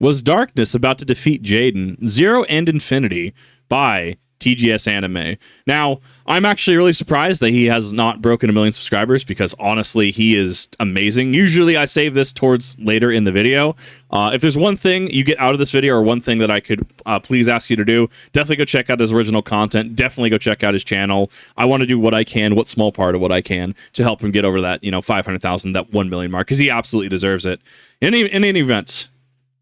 Was Darkness about to defeat Jaden, Zero and Infinity by TGS Anime? Now, I'm actually really surprised that he has not broken 1 million subscribers, because honestly, he is amazing. Usually I save this towards later in the video. If there's one thing you get out of this video, or one thing that I could please ask you to do, definitely go check out his original content. Definitely go check out his channel. I want to do what I can, what small part of what I can, to help him get over that, 500,000, that 1 million mark, because he absolutely deserves it. In any event,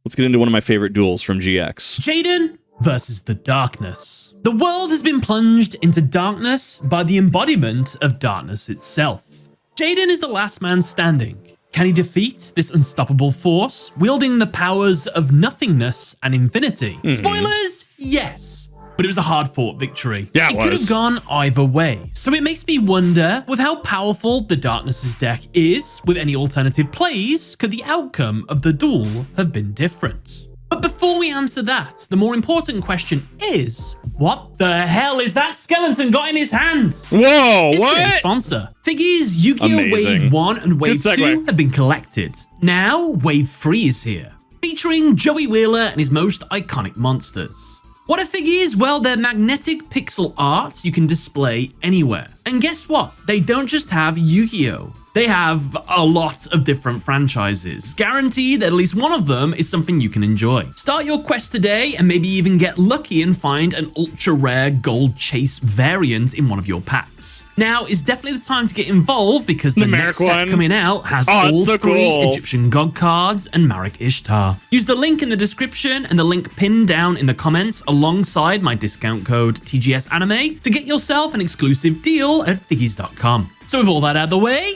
let's get into one of my favorite duels from GX. Jaden versus the darkness. The world has been plunged into darkness by the embodiment of darkness itself. Jaden is the last man standing. Can he defeat this unstoppable force, wielding the powers of nothingness and infinity? Spoilers? Yes. But it was a hard-fought victory. Yeah, it could have gone either way. So it makes me wonder, with how powerful the Darkness's deck is, with any alternative plays, could the outcome of the duel have been different? But before we answer that, the more important question is, what the hell is that skeleton got in his hand? Whoa, It's what? today's sponsor. Figures Yu-Gi-Oh! Wave 1 and Wave 2 have been collected. Now, Wave 3 is here, featuring Joey Wheeler and his most iconic monsters. What are figures? Well, they're magnetic pixel art you can display anywhere. And guess what? They don't just have Yu-Gi-Oh! They have a lot of different franchises. Guaranteed that at least one of them is something you can enjoy. Start your quest today and maybe even get lucky and find an ultra rare gold chase variant in one of your packs. Now is definitely the time to get involved, because the next set coming out has all three Egyptian god cards and Marek Ishtar. Use the link in the description and the link pinned down in the comments alongside my discount code TGS Anime to get yourself an exclusive deal at figgies.com. So with all that out of the way,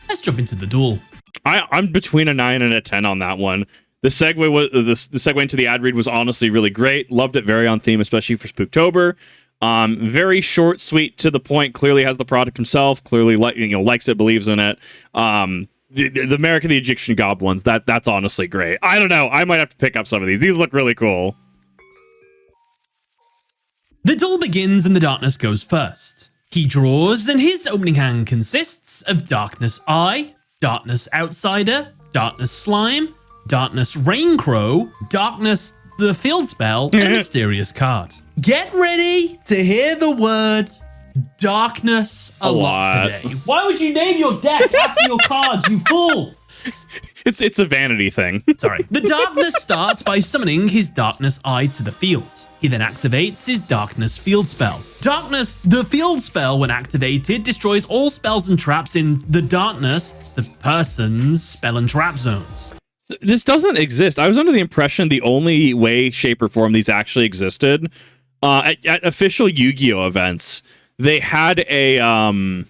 let's jump into the duel. I'm between a 9 and a 10 on that one. The segue into the ad read was honestly really great. Loved it, very on theme, especially for Spooktober. Very short, sweet, to the point. Clearly has the product himself. Clearly, likes it, believes in it. The American, the Egyptian God ones. That's honestly great. I don't know. I might have to pick up some of these. These look really cool. The duel begins and the Darkness goes first. He draws, and his opening hand consists of Darkness Eye, Darkness Outsider, Darkness Slime, Darkness Raincrow, Darkness the Field Spell, and a Mysterious card. Get ready to hear the word Darkness a lot today. Why would you name your deck after your cards, you fool? It's a vanity thing. Sorry. The Darkness starts by summoning his Darkness Eye to the field. He then activates his Darkness Field Spell. Darkness, the Field Spell, when activated, destroys all spells and traps in the Darkness, the person's spell and trap zones. This doesn't exist. I was under the impression the only way, shape, or form these actually existed at official Yu-Gi-Oh events. They had a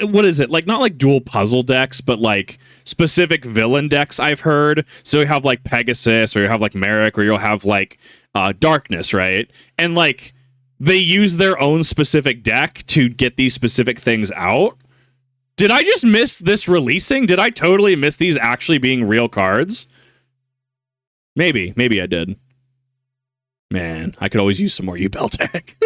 what is it, like, not like dual puzzle decks, but like specific villain decks, I've heard. So you have like Pegasus, or you have like Merrick, or you'll have like Darkness, right? And like they use their own specific deck to get these specific things out. Did I just miss this releasing? Did I totally miss these actually being real cards? Maybe I did. Man, I could always use some more Yu-Bell tech.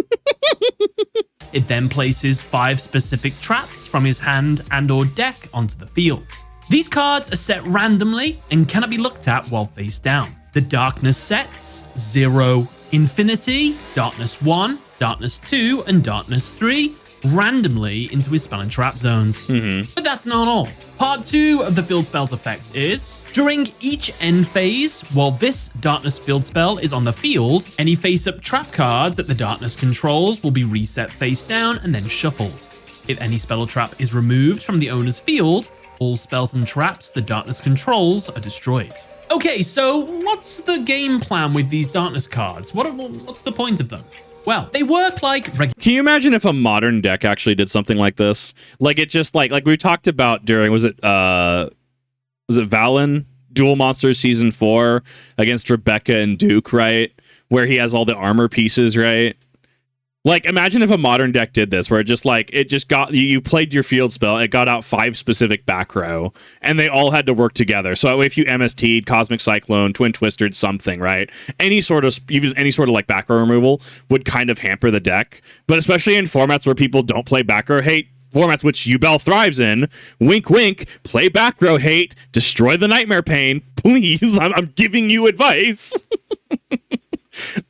It then places 5 specific traps from his hand and or deck onto the field. These cards are set randomly and cannot be looked at while face down. The Darkness sets 0, Infinity, Darkness 1, Darkness 2, and Darkness 3 randomly into his spell and trap zones. But that's not all. Part 2 of the field spell's effect is, during each end phase, while this Darkness field spell is on the field, any face-up trap cards that the Darkness controls will be reset face down and then shuffled. If any spell or trap is removed from the owner's field, all spells and traps the Darkness controls are destroyed. Okay, so what's the game plan with these Darkness cards? What's the point of them? Well, they work like... Can you imagine if a modern deck actually did something like this? Like, it just, like we talked about during, was it Valen? Duel Monsters Season 4 against Rebecca and Duke, right? Where he has all the armor pieces, right? Like, imagine if a modern deck did this, where it just got, you played your field spell, it got out 5 specific back row, and they all had to work together. So if you MST'd, Cosmic Cyclone, Twin Twistered, something, right? Any sort of like back row removal would kind of hamper the deck. But especially in formats where people don't play back row, hey, formats which Yubel thrives in. Wink, wink. Play back row hate. Destroy the nightmare pain. Please, I'm giving you advice.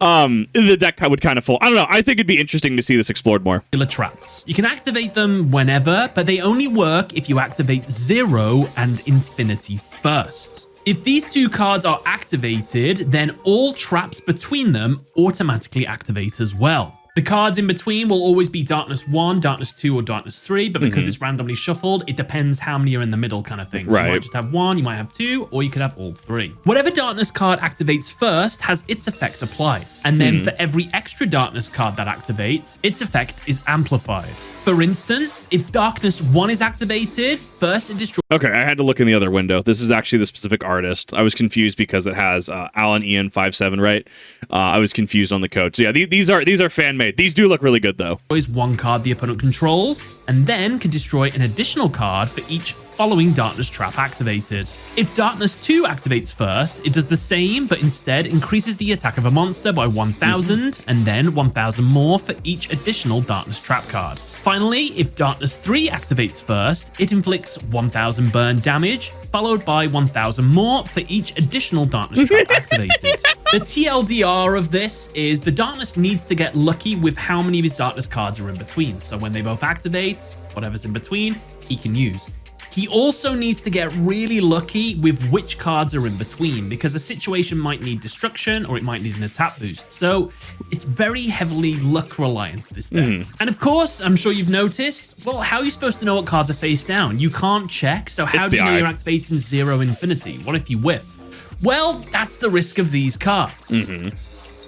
The deck would kind of fall. I don't know. I think it'd be interesting to see this explored more. Traps. You can activate them whenever, but they only work if you activate 0 and Infinity first. If these two cards are activated, then all traps between them automatically activate as well. The cards in between will always be Darkness 1, Darkness 2, or Darkness 3, but because it's randomly shuffled, it depends how many are in the middle kind of thing. So you might just have 1, you might have 2, or you could have all 3. Whatever Darkness card activates first has its effect applied. And then for every extra Darkness card that activates, its effect is amplified. For instance, if Darkness 1 is activated, first it destroys... Okay, I had to look in the other window. This is actually the specific artist. I was confused because it has Alan Ian 57, right? I was confused on the code. So yeah, these are fan-made. These do look really good, though. Always one card the opponent controls, and then can destroy an additional card for each following Darkness trap activated. If Darkness 2 activates first, it does the same, but instead increases the attack of a monster by 1,000, and then 1,000 more for each additional Darkness trap card. Finally, if Darkness 3 activates first, it inflicts 1,000 burn damage, followed by 1,000 more for each additional Darkness trap activated. The TLDR of this is the Darkness needs to get lucky with how many of his Darkness cards are in between. So when they both activate, whatever's in between, he can use. He also needs to get really lucky with which cards are in between, because a situation might need destruction or it might need an attack boost. So it's very heavily luck reliant, this deck. And of course, I'm sure you've noticed, well, how are you supposed to know what cards are face down? You can't check, so how do you know you're activating 0 Infinity? What if you whiff? Well, that's the risk of these cards.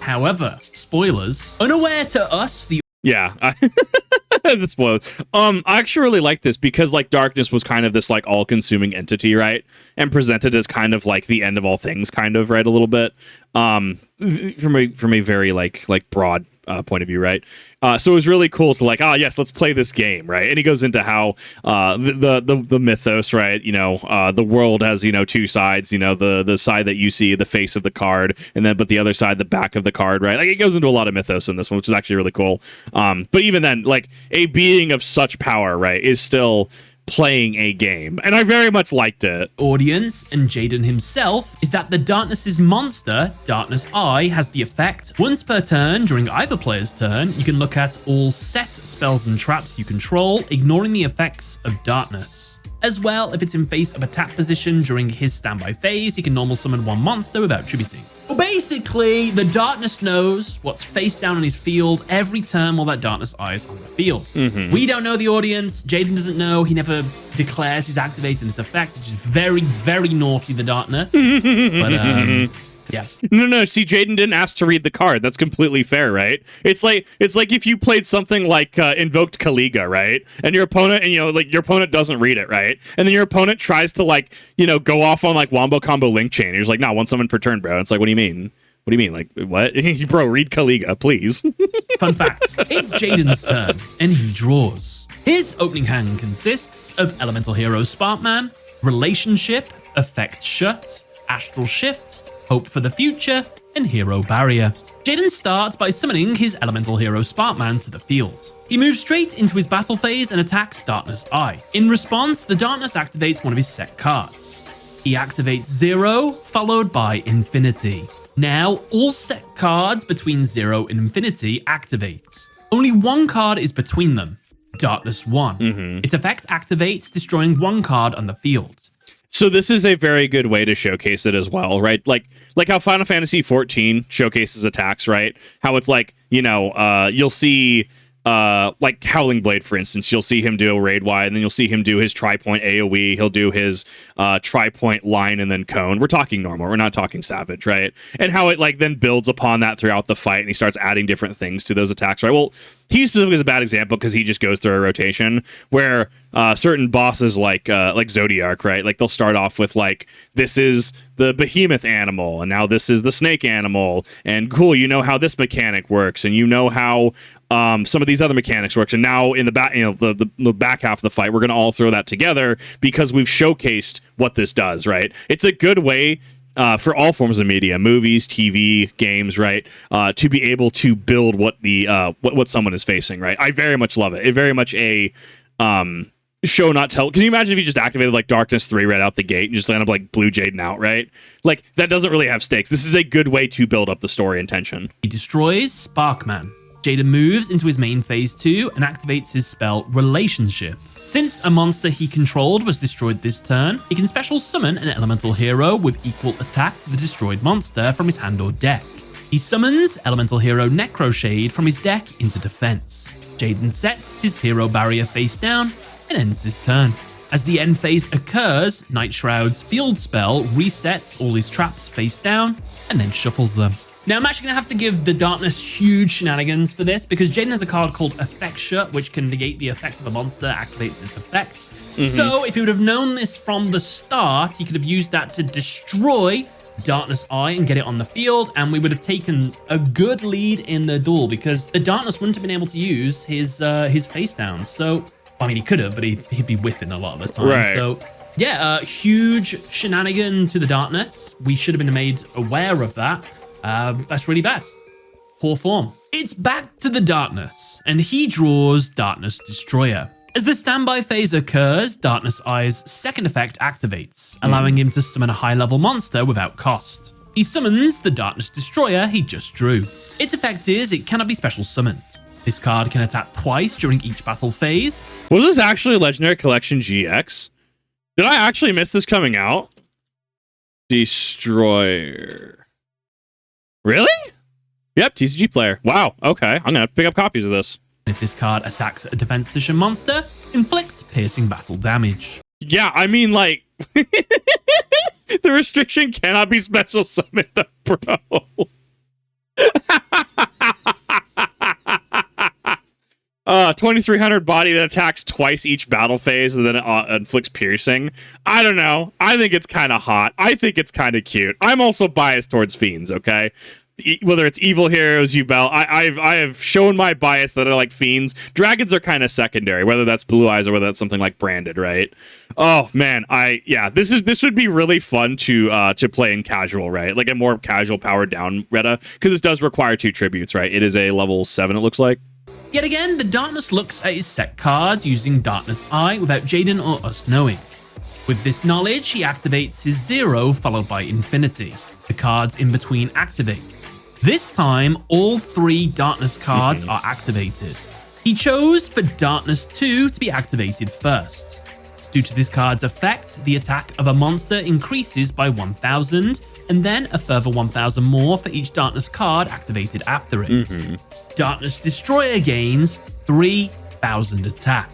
However, spoilers, unaware to us, the the spoilers. I actually really like this because like Darkness was kind of this like all-consuming entity, right? And presented as kind of like the end of all things, kind of, right? A little bit. From a very like broad point of view, right? So it was really cool to like, yes, let's play this game, right? And he goes into how the mythos, right? You know, the world has, you know, two sides, you know, the side that you see, the face of the card, and then but the other side, the back of the card, right? Like it goes into a lot of mythos in this one, which is actually really cool. But even then, like a being of such power, right, is still playing a game, and I very much liked it. Audience and Jaden himself is that the Darkness's monster, Darkness Eye, has the effect once per turn during either player's turn. You can look at all set spells and traps you control, ignoring the effects of Darkness. As well, if it's in face of attack position during his standby phase, he can normal summon one monster without tributing. Well, basically, the Darkness knows what's face down on his field every turn while that Darkness Eye is on the field. We don't know, the audience. Jaden doesn't know. He never declares he's activating this effect, which is very, very naughty, the Darkness. But, yeah. No. See, Jaden didn't ask to read the card. That's completely fair, right? It's like if you played something like Invoked Kaliga, right? And your opponent, and you know, like your opponent doesn't read it, right? And then your opponent tries to like, you know, go off on like wombo combo link chain. You're just like, nah, one summon per turn, bro. And it's like, what do you mean? What do you mean? Like, what? Bro, read Kaliga, please. Fun fact, it's Jaden's turn, and he draws. His opening hand consists of Elemental Hero Sparkman, Relationship, Effect Shut, Astral Shift, Hope for the Future, and Hero Barrier. Jaden starts by summoning his Elemental Hero Sparkman to the field. He moves straight into his battle phase and attacks Darkness Eye. In response, the Darkness activates one of his set cards. He activates 0, followed by Infinity. Now, all set cards between 0 and Infinity activate. Only one card is between them, Darkness 1. Its effect activates, destroying one card on the field. So this is a very good way to showcase it as well, right? Like how Final Fantasy XIV showcases attacks, right? How it's like, you know, you'll see like Howling Blade, for instance, you'll see him do a raid wide, and then you'll see him do his tri-point AoE. He'll do his tri-point line and then cone. We're talking normal. We're not talking savage, right? And how it like then builds upon that throughout the fight, and he starts adding different things to those attacks, right? Well, he specifically is a bad example because he just goes through a rotation where certain bosses like Zodiac, right? Like they'll start off with like, this is the behemoth animal, and now this is the snake animal, and cool, you know how this mechanic works, and you know how some of these other mechanics works, and now in the back, you know, the back half of the fight, we're gonna all throw that together because we've showcased what this does, right? It's a good way for all forms of media, movies, TV, games, right, to be able to build what the what someone is facing, right? I very much love it. It very much show not tell. Can you imagine if you just activated like Darkness 3 right out the gate and just land up like blue Jaden out, right? Like that doesn't really have stakes. This is a good way to build up the story and tension. He destroys Sparkman. Jaden moves into his main phase 2 and activates his spell Relationship. Since a monster he controlled was destroyed this turn, he can special summon an elemental hero with equal attack to the destroyed monster from his hand or deck. He summons elemental hero Necroshade from his deck into defense. Jaden sets his hero barrier face down and ends his turn. As the end phase occurs, Night Shroud's field spell resets all his traps face down and then shuffles them. Now, I'm actually going to have to give the Darkness huge shenanigans for this because Jaden has a card called Effect Shut, which can negate the effect of a monster, activates its effect. So if he would have known this from the start, he could have used that to destroy Darkness Eye and get it on the field, and we would have taken a good lead in the duel because the Darkness wouldn't have been able to use his face downs. So, I mean, he could have, but he'd be whiffing a lot of the time. Right. So, yeah, huge shenanigan to the Darkness. We should have been made aware of that. That's really bad. Poor form. It's back to the Darkness, and he draws Darkness Destroyer. As the standby phase occurs, Darkness Eye's second effect activates, allowing him to summon a high-level monster without cost. He summons the Darkness Destroyer he just drew. Its effect is it cannot be special summoned. This card can attack twice during each battle phase. Was this actually Legendary Collection GX? Did I actually miss this coming out? Destroyer. Really? Yep, TCG player. Wow, okay. I'm gonna have to pick up copies of this. If this card attacks a defense position monster, inflicts piercing battle damage. Yeah, I mean, like, the restriction cannot be special summoned, bro. 2300 body that attacks twice each battle phase and then inflicts piercing. I don't know. I think it's kind of hot. I think it's kind of cute. I'm also biased towards fiends, okay? Whether it's evil heroes, Yubel, I have shown my bias that I like fiends. Dragons are kind of secondary, whether that's Blue Eyes or whether that's something like Branded, right? Oh man, this would be really fun to play in casual, right? Like a more casual powered down meta, because this does require 2 tributes, right? It is a level 7, it looks like. Yet again, the Darkness looks at his set cards using Darkness Eye without Jaden or us knowing. With this knowledge, he activates his 0 followed by Infinity. The cards in between activate. This time, all 3 Darkness cards are activated. He chose for Darkness 2 to be activated first. Due to this card's effect, the attack of a monster increases by 1000, and then a further 1000 more for each Darkness card activated after it. Darkness Destroyer gains 3000 attack.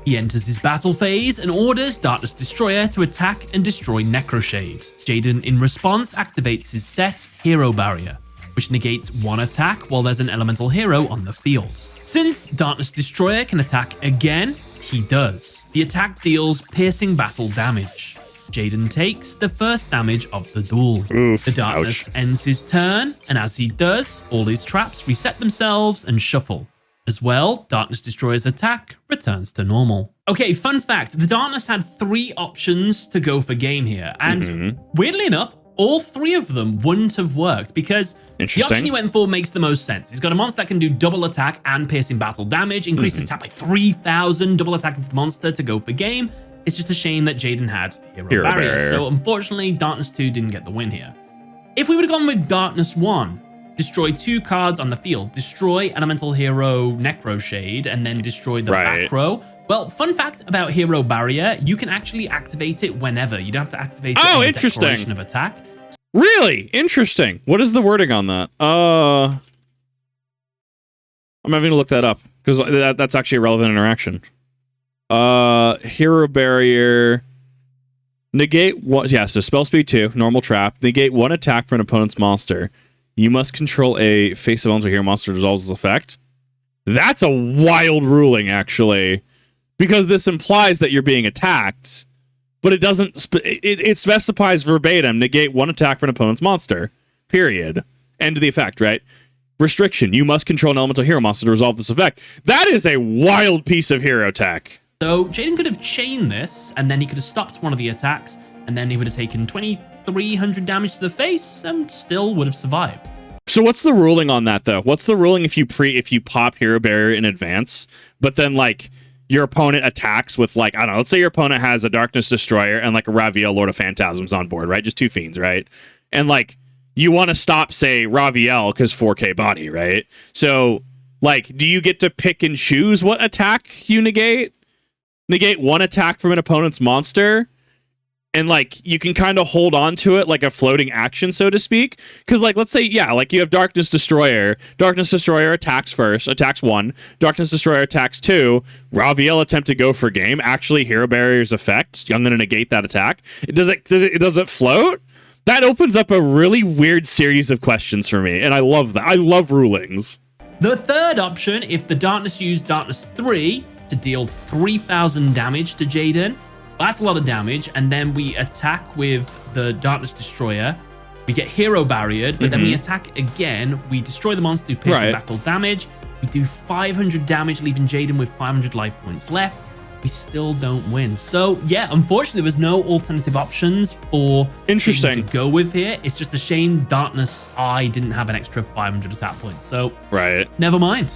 He enters his battle phase and orders Darkness Destroyer to attack and destroy Necroshade. Jaden, in response, activates his set Hero Barrier, which negates 1 attack while there's an elemental hero on the field. Since Darkness Destroyer can attack again, he does. The attack deals piercing battle damage. Jaden takes the first damage of the duel. Oof, the Darkness ends his turn, and as he does, all his traps reset themselves and shuffle. As well, Darkness Destroyer's attack returns to normal. Okay, fun fact, the Darkness had 3 options to go for game here, and weirdly enough, all 3 of them wouldn't have worked because the option he went for makes the most sense. He's got a monster that can do double attack and piercing battle damage, increase his attack by 3000, double attack into the monster to go for game. It's just a shame that Jaden had Hero Barrier. So unfortunately, Darkness 2 didn't get the win here. If we would have gone with Darkness 1, destroy 2 cards on the field, destroy Elemental Hero Necroshade, and then destroy the back row. Well, fun fact about Hero Barrier, you can actually activate it whenever. You don't have to activate it on the declaration of attack. Really? Interesting. What is the wording on that? I'm having to look that up because that's actually a relevant interaction. Hero Barrier. Negate one. Yeah, so spell speed 2, normal trap. Negate 1 attack for an opponent's monster. You must control a face of elemental hero monster dissolves its effect. That's a wild ruling, actually, because this implies that you're being attacked, but it doesn't. It specifies verbatim: negate 1 attack for an opponent's monster. Period. End of the effect. Right. Restriction: you must control an elemental hero monster to resolve this effect. That is a wild piece of hero tech. So Jaden could have chained this, and then he could have stopped one of the attacks, and then he would have taken 2300 damage to the face, and still would have survived. So what's the ruling on that, though? What's the ruling if you pop Hero Barrier in advance, but then like your opponent attacks with like, I don't know, let's say your opponent has a Darkness Destroyer and like a Raviel Lord of Phantasms on board, right? Just 2 fiends, right? And like you want to stop, say, Raviel because 4K body, right? So like, do you get to pick and choose what attack you negate? Negate one attack from an opponent's monster? And like you can kind of hold on to it like a floating action, so to speak. Because like, let's say, yeah, like you have Darkness Destroyer. Darkness Destroyer attacks first, attacks 1. Darkness Destroyer attacks 2. Raviel attempt to go for game. Actually, Hero Barrier's effect. I'm going to negate that attack. Does it float? That opens up a really weird series of questions for me, and I love that. I love rulings. The third option, if the Darkness used Darkness 3 to deal 3,000 damage to Jaden. That's a lot of damage, and then we attack with the Darkness Destroyer. We get Hero Barriered, but then we attack again. We destroy the monster, do piercing battle damage. We do 500 damage, leaving Jaden with 500 life points left. We still don't win. So, yeah, unfortunately, there was no alternative options for Jaden to go with here. It's just a shame Darkness Eye didn't have an extra 500 attack points. So, never mind.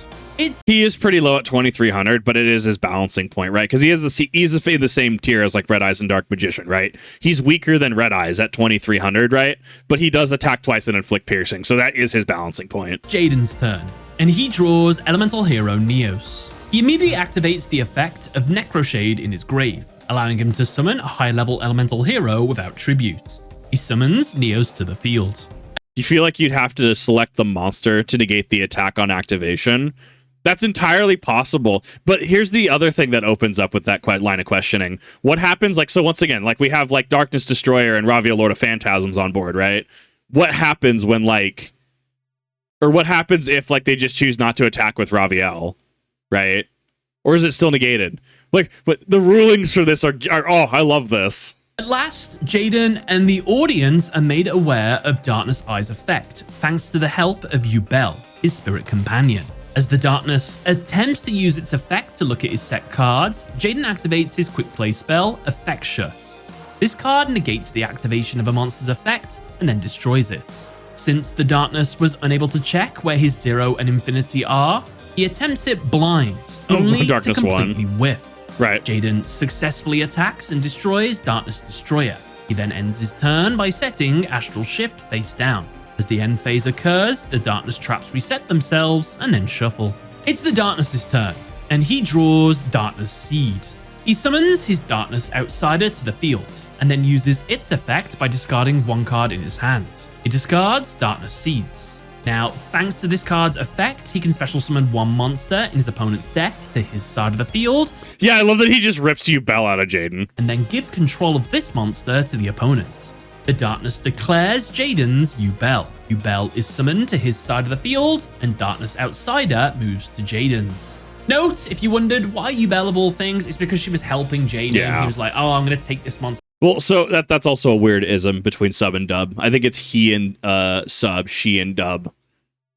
He is pretty low at 2,300, but it is his balancing point, right? Because he's in the same tier as like Red Eyes and Dark Magician, right? He's weaker than Red Eyes at 2,300, right? But he does attack twice and inflict piercing, so that is his balancing point. Jaden's turn, and he draws Elemental Hero Neos. He immediately activates the effect of Necroshade in his grave, allowing him to summon a high-level Elemental Hero without tribute. He summons Neos to the field. You feel like you'd have to select the monster to negate the attack on activation. That's entirely possible. But here's the other thing that opens up with that line of questioning. What happens, like, so once again, like we have like Darkness Destroyer and Raviel Lord of Phantasms on board, right? What happens when like, or what happens if like they just choose not to attack with Raviel, right? Or is it still negated? Like, but the rulings for this are oh, I love this. At last, Jaden and the audience are made aware of Darkness Eye's effect, thanks to the help of Yugioh, his spirit companion. As the Darkness attempts to use its effect to look at his set cards, Jaden activates his quick play spell, Effect Shut. This card negates the activation of a monster's effect and then destroys it. Since the Darkness was unable to check where his 0 and infinity are, he attempts it blind, only to completely whiff. Right. Jaden successfully attacks and destroys Darkness Destroyer. He then ends his turn by setting Astral Shift face down. As the end phase occurs, the Darkness traps reset themselves and then shuffle. It's the Darkness's turn, and he draws Darkness Seed. He summons his Darkness Outsider to the field, and then uses its effect by discarding 1 card in his hand. He discards Darkness Seeds. Now, thanks to this card's effect, he can special summon 1 monster in his opponent's deck to his side of the field. Yeah, I love that he just rips Yugioh out of Jaden. And then give control of this monster to the opponent. The Darkness declares Jaden's Yugioh. Yugioh is summoned to his side of the field, and Darkness Outsider moves to Jaden's. Note, if you wondered why Yugioh of all things, it's because she was helping Jaden. Yeah. He was like, oh, I'm going to take this monster. Well, so that's also a weird ism between sub and dub. I think it's he and sub, she and dub.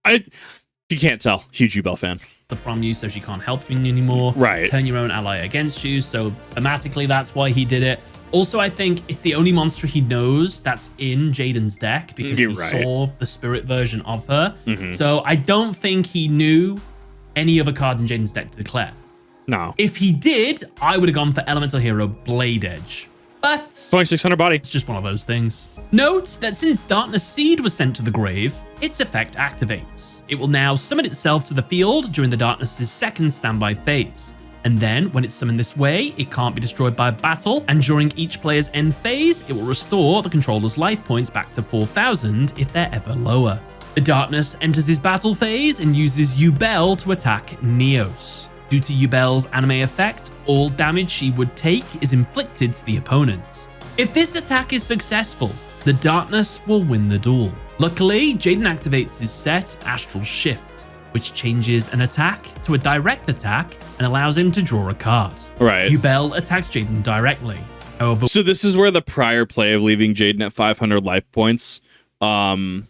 You can't tell. Huge Yugioh fan. From you, so she can't help you anymore. Right. Turn your own ally against you. So thematically, that's why he did it. Also, I think it's the only monster he knows that's in Jaden's deck because he saw the spirit version of her. So I don't think he knew any other card in Jaden's deck to declare. No. If he did, I would have gone for Elemental Hero Blade Edge. But 2600 body. It's just one of those things. Note that since Darkness Seed was sent to the grave, its effect activates. It will now summon itself to the field during the Darkness's second standby phase. And then, when it's summoned this way, it can't be destroyed by battle, and during each player's end phase, it will restore the controller's life points back to 4,000 if they're ever lower. The Darkness enters his battle phase and uses Yugioh to attack Neos. Due to Yugioh's anime effect, all damage she would take is inflicted to the opponent. If this attack is successful, the Darkness will win the duel. Luckily, Jaden activates his set, Astral Shift, which changes an attack to a direct attack and allows him to draw a card. Right. Yugioh attacks Jaden directly. However, so this is where the prior play of leaving Jaden at 500 life points, no,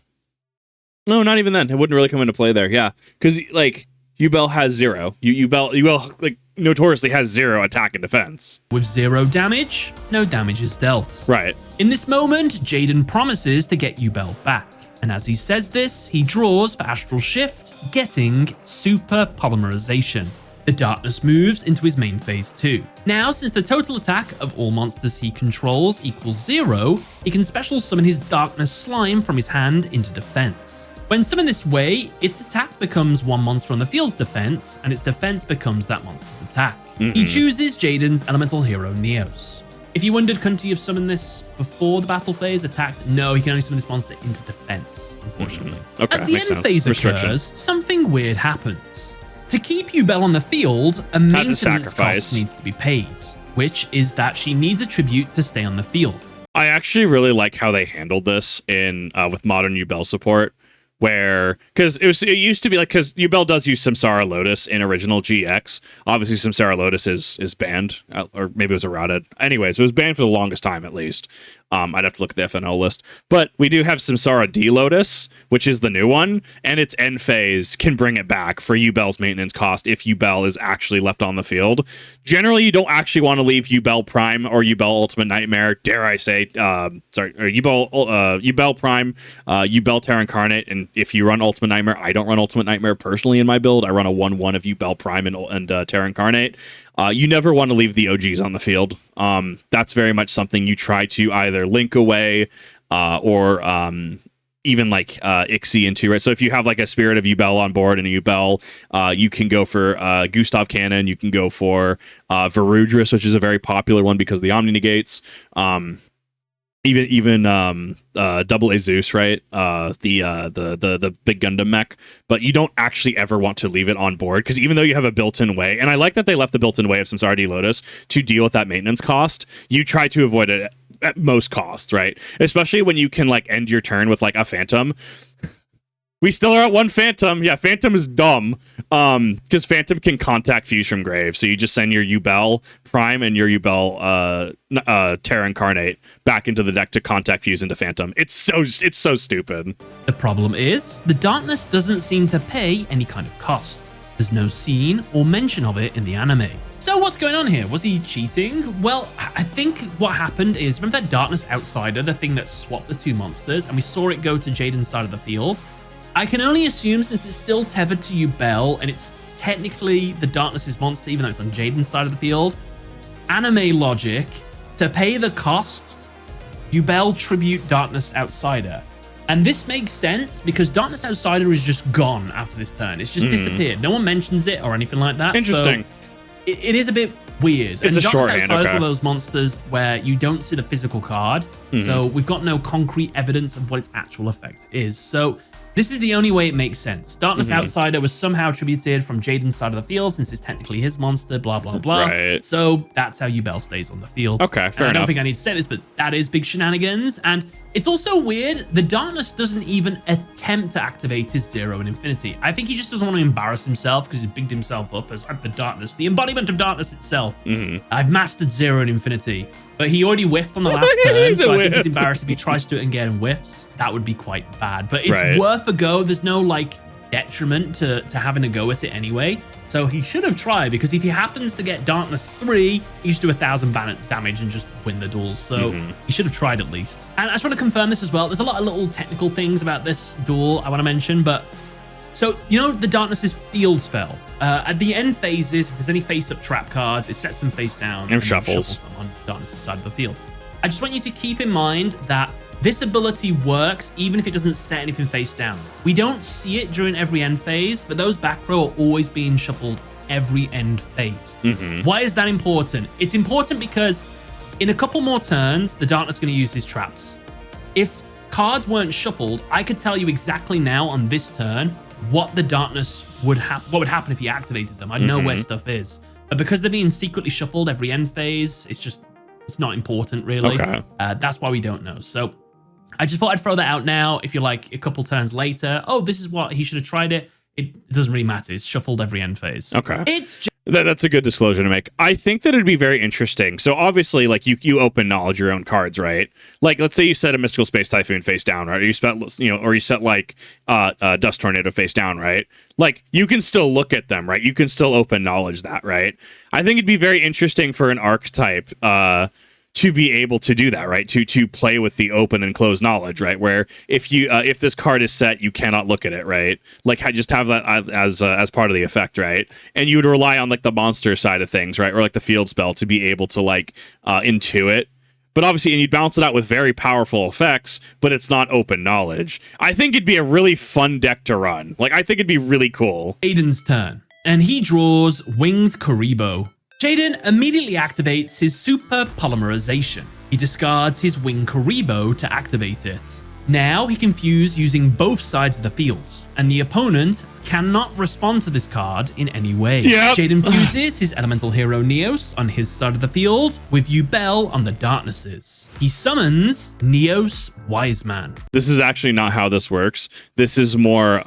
not even then. It wouldn't really come into play there. Yeah, because like Yugioh has 0. Yugioh like notoriously has 0 attack and defense. With 0 damage, no damage is dealt. Right. In this moment, Jaden promises to get Yugioh back. And as he says this, he draws for Astral Shift, getting Super Polymerization. The Darkness moves into his main phase 2. Now, since the total attack of all monsters he controls equals 0, he can special summon his Darkness Slime from his hand into defense. When summoned this way, its attack becomes one monster on the field's defense, and its defense becomes that monster's attack. He chooses Jaden's elemental hero, Neos. If you wondered, couldn't he have summoned this before the battle phase attacked? No, he can only summon this monster into defense, unfortunately. Okay, as the end phase occurs, something weird happens. To keep Yu-GiOh on the field, a maintenance cost needs to be paid, which is that she needs a tribute to stay on the field. I actually really like how they handled this in with modern Yu-GiOh support, where because it used to be like, because Yu-GiOh does use Samsara Lotus in original GX. Obviously, Samsara Lotus is banned, or maybe it was errated. Anyways, it was banned for the longest time, at least. I'd have to look at the FNO list. But we do have Samsara D Lotus, which is the new one, and its end phase can bring it back for Yu-GiOh's maintenance cost if Yu-GiOh is actually left on the field. Generally, you don't actually want to leave Yu-GiOh Prime or Yu-GiOh Ultimate Nightmare, dare I say, Yu-GiOh Prime, Yu-GiOh Terra Incarnate, and if you run Ultimate Nightmare, I don't run Ultimate Nightmare personally in my build. I run a 1/1 of Yu-GiOh Prime and Terra Incarnate. You never want to leave the OGs on the field. That's very much something you try to either link away or even like Ixie into, right? So if you have like a Spirit of Yu-GiOh on board and a Yu-GiOh, you can go for Gustav Cannon, you can go for Varudris, which is a very popular one because of the Omni Negates. Even Double A Zeus, right? The big Gundam mech, but you don't actually ever want to leave it on board because even though you have a built-in way, and I like that they left the built-in way of Samsara D Lotus to deal with that maintenance cost, you try to avoid it at most cost, right? Especially when you can like end your turn with like a Phantom. We still are at one Phantom. Yeah, Phantom is dumb. Because Phantom can contact Fuse from Grave. So you just send your Yu-GiOh Prime and your Yu-GiOh Terra Incarnate back into the deck to contact Fuse into Phantom. It's so stupid. The problem is, the Darkness doesn't seem to pay any kind of cost. There's no scene or mention of it in the anime. So what's going on here? Was he cheating? Well, I think what happened is, remember that Darkness Outsider, the thing that swapped the two monsters, and we saw it go to Jaden's side of the field? I can only assume, since it's still tethered to Yu-GiOh, and it's technically the Darkness's monster, even though it's on Jaden's side of the field, anime logic, to pay the cost, Yu-GiOh tribute Darkness Outsider. And this makes sense because Darkness Outsider is just gone after this turn. It's just disappeared. No one mentions it or anything like that. Interesting. So it is a bit weird. It's and a Darkness shorthand, Outsider is okay. one of those monsters where you don't see the physical card. So we've got no concrete evidence of what its actual effect is. So this is the only way it makes sense. Darkness Outsider was somehow attributed from Jaden's side of the field since it's technically his monster, blah, blah, blah. Right. So that's how Yu-GiOh stays on the field. Okay, fair enough. I don't think I need to say this, but that is big shenanigans. And it's also weird, the Darkness doesn't even attempt to activate his Zero in Infinity. I think he just doesn't want to embarrass himself because he's bigged himself up as I'm the Darkness, the embodiment of Darkness itself. I've mastered Zero in Infinity. But he already whiffed on the last turn, so I think he's embarrassed if he tries to do it again and whiffs. That would be quite bad. But it's worth a go. There's no, like, detriment to having a go at it anyway. So he should have tried, because if he happens to get Darkness 3, he should do 1,000 damage and just win the duel. So he should have tried at least. And I just want to confirm this as well. There's a lot of little technical things about this duel I want to mention, but so, you know, the Darkness's field spell. At the end phases, if there's any face-up trap cards, it sets them face down and shuffles them on Darkness's side of the field. I just want you to keep in mind that this ability works even if it doesn't set anything face down. We don't see it during every end phase, but those back row are always being shuffled every end phase. Why is that important? It's important because in a couple more turns, the Darkness is going to use his traps. If cards weren't shuffled, I could tell you exactly now on this turn what the Darkness would happen if he activated them. I know where stuff is, but because they're being secretly shuffled every end phase, it's not important really. Okay. That's why we don't know. So I just thought I'd throw that out now. If you're like a couple turns later, oh, this is what he should have tried it. It doesn't really matter. It's shuffled every end phase. Okay. It's That's a good disclosure to make. I think that it'd be very interesting. So obviously, like you open knowledge your own cards, right? Like let's say you set a Mystical Space Typhoon face down, right? Or you set like Dust Tornado face down, right? Like you can still look at them, right? You can still open knowledge that, right? I think it'd be very interesting for an archetype to be able to do that, right? To play with the open and closed knowledge, right? Where if this card is set, you cannot look at it, right? Like just have that as part of the effect, right? And you would rely on like the monster side of things, right? Or like the field spell to be able to like intuit. But obviously, and you'd balance it out with very powerful effects, but it's not open knowledge. I think it'd be a really fun deck to run. Like, I think it'd be really cool. Jaden's turn, and he draws Winged Kuriboh. Jaden immediately activates his Super Polymerization. He discards his Winged Kuriboh to activate it. Now he can fuse using both sides of the field, and the opponent cannot respond to this card in any way. Yep. Jaden fuses his elemental hero Neos on his side of the field with Yubel on the darknesses. He summons Neos Wiseman. This is actually not how this works. This is more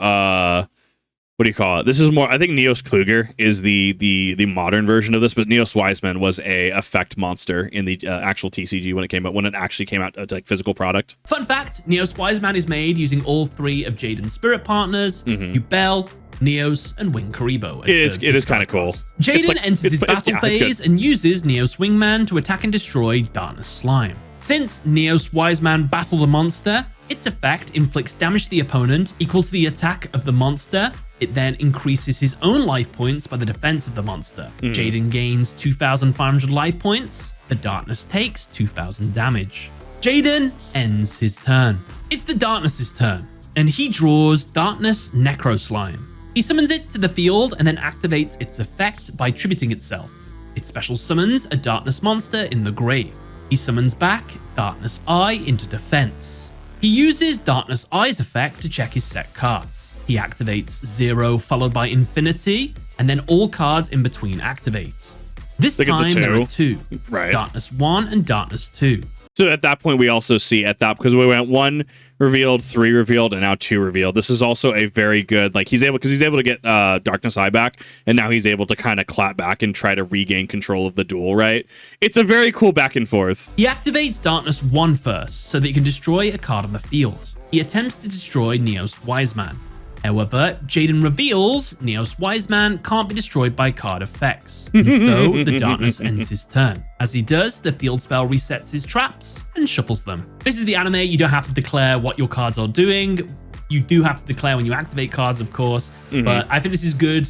what do you call it? This is more, I think Neos Kluger is the modern version of this, but Neos Wiseman was a effect monster in the actual TCG when it actually came out to like physical product. Fun fact, Neos Wiseman is made using all 3 of Jaden's spirit partners, Yubel, Neos, and Winged Kuriboh. It is kind of cool. Jaden enters his battle phase and uses Neos Wingman to attack and destroy Darkness Slime. Since Neos Wiseman battled a monster, its effect inflicts damage to the opponent equal to the attack of the monster. It then increases his own life points by the defense of the monster. Jaden gains 2,500 life points. The darkness takes 2,000 damage. Jaden ends his turn. It's the darkness's turn, and he draws Darkness Necro Slime. He summons it to the field and then activates its effect by tributing itself. It special summons a darkness monster in the grave. He summons back Darkness Eye into defense. He uses Darkness Eye's effect to check his set cards. He activates 0 followed by Infinity, and then all cards in between activate. This time there are 2, right. Darkness 1 and Darkness 2. So at that point, we also see because we went 1 revealed, 3 revealed, and now 2 revealed. This is also a very good, like he's able to get Darkness Eye back, and now he's able to kind of clap back and try to regain control of the duel, right? It's a very cool back and forth. He activates Darkness 1 first, so that he can destroy a card on the field. He attempts to destroy Neos Wiseman. However, Jaden reveals Neos Wiseman can't be destroyed by card effects, and so the darkness ends his turn. As he does, the field spell resets his traps and shuffles them. This is the anime. You don't have to declare what your cards are doing. You do have to declare when you activate cards, of course, but I think this is good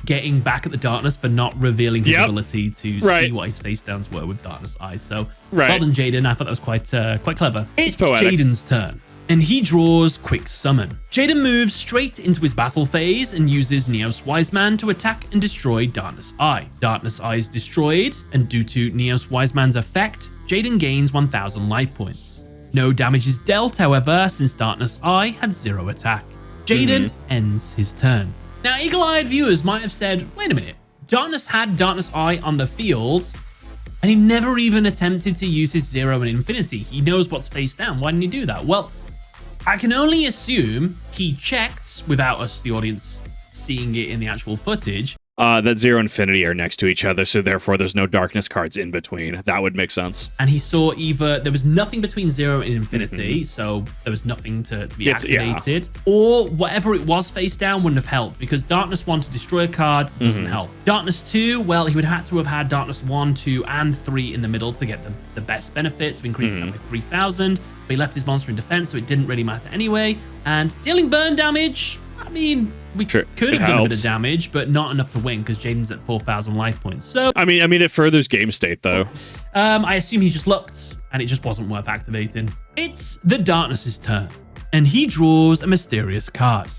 getting back at the darkness for not revealing his ability to see what his face downs were with Darkness Eyes. So well done, Jaden. I thought that was quite clever. It's Jaden's turn, and he draws Quick Summon. Jaden moves straight into his battle phase and uses Neos Wiseman to attack and destroy Darkness Eye. Darkness Eye is destroyed, and due to Neos Wiseman's effect, Jaden gains 1,000 life points. No damage is dealt, however, since Darkness Eye had 0 attack. Jaden ends his turn. Now, eagle-eyed viewers might have said, wait a minute, Darkness had Darkness Eye on the field, and he never even attempted to use his 0 and Infinity. He knows what's face down. Why didn't he do that? Well, I can only assume he checked without us, the audience, seeing it in the actual footage. That 0 Infinity are next to each other, so therefore there's no darkness cards in between. That would make sense. And he saw either there was nothing between 0 and Infinity, so there was nothing to be activated, or whatever it was face down wouldn't have helped, because Darkness 1 to destroy a card doesn't help. Darkness 2, well, he would have had to have had Darkness 1, 2, and 3 in the middle to get the best benefit, to increase it by 3,000, but he left his monster in defense, so it didn't really matter anyway. And dealing burn damage, I mean, we could have done a bit of damage, but not enough to win because Jaden's at 4,000 life points. So I mean, it furthers game state though. I assume he just looked and it just wasn't worth activating. It's the Darkness's turn, and he draws a mysterious card.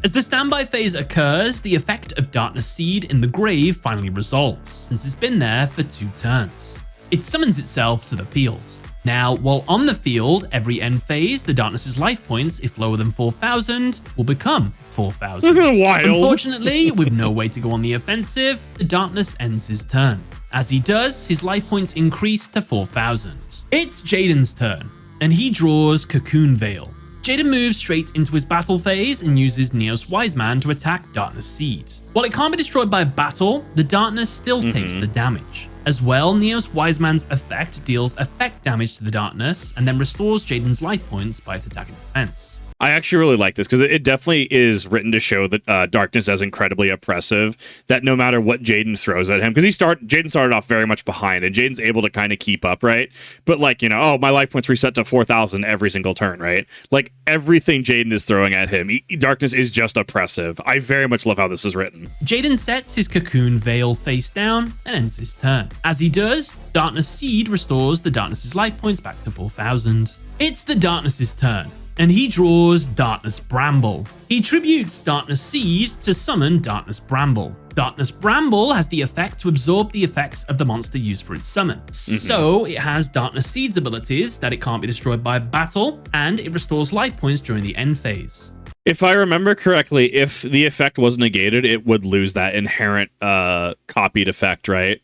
As the standby phase occurs, the effect of Darkness Seed in the grave finally resolves, since it's been there for 2 turns. It summons itself to the field. Now, while on the field, every end phase, the Darkness's life points, if lower than 4,000, will become 4,000. Wild. Unfortunately, with no way to go on the offensive, the Darkness ends his turn. As he does, his life points increase to 4,000. It's Jaden's turn, and he draws Cocoon Veil. Jaden moves straight into his battle phase and uses Neos Wiseman to attack Darkness Seed. While it can't be destroyed by battle, the Darkness still takes the damage. As well, Neos Wiseman's effect deals effect damage to the Darkness and then restores Jaden's life points by its attack and defense. I actually really like this because it definitely is written to show that darkness as incredibly oppressive, that no matter what Jaden throws at him, because Jaden started off very much behind, and Jaden's able to kind of keep up, right? But like, you know, oh, my life points reset to 4,000 every single turn, right? Like everything Jaden is throwing at him, darkness is just oppressive. I very much love how this is written. Jaden sets his Cocoon Veil face down and ends his turn. As he does, Darkness Seed restores the Darkness's life points back to 4,000. It's the Darkness's turn, and he draws Darkness Bramble. He tributes Darkness Seed to summon Darkness Bramble. Darkness Bramble has the effect to absorb the effects of the monster used for its summon. So it has Darkness Seed's abilities that it can't be destroyed by battle, and it restores life points during the end phase. If I remember correctly, if the effect was negated, it would lose that inherent copied effect, right?